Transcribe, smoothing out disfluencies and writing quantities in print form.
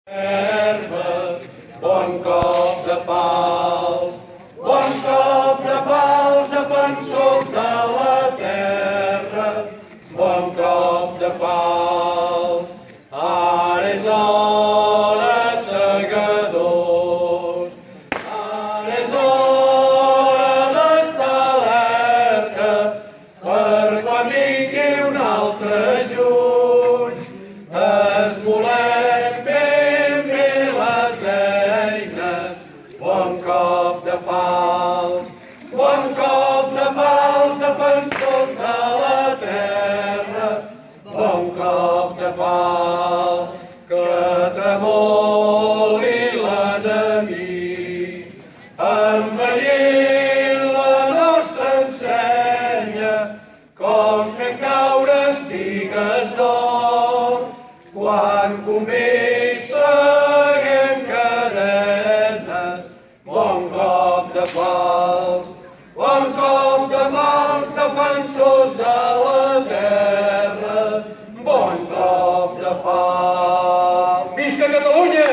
Bon cop de fals, defensors de la terra. Bon cop de fals, ara és hora, segadors. Ara és hora d'estar alerta per quan vingui un altre juny. Esmolem ben bé les eines. Bon cop de fals, defensors de la terra. Bon cop de fals, que tremoli l'enemic, envellint la nostra ensenya, com fem caure espigues d'or, quan convé seguem cadenes. Bon cop de fals, defensors de la terra. Bon cop de fals.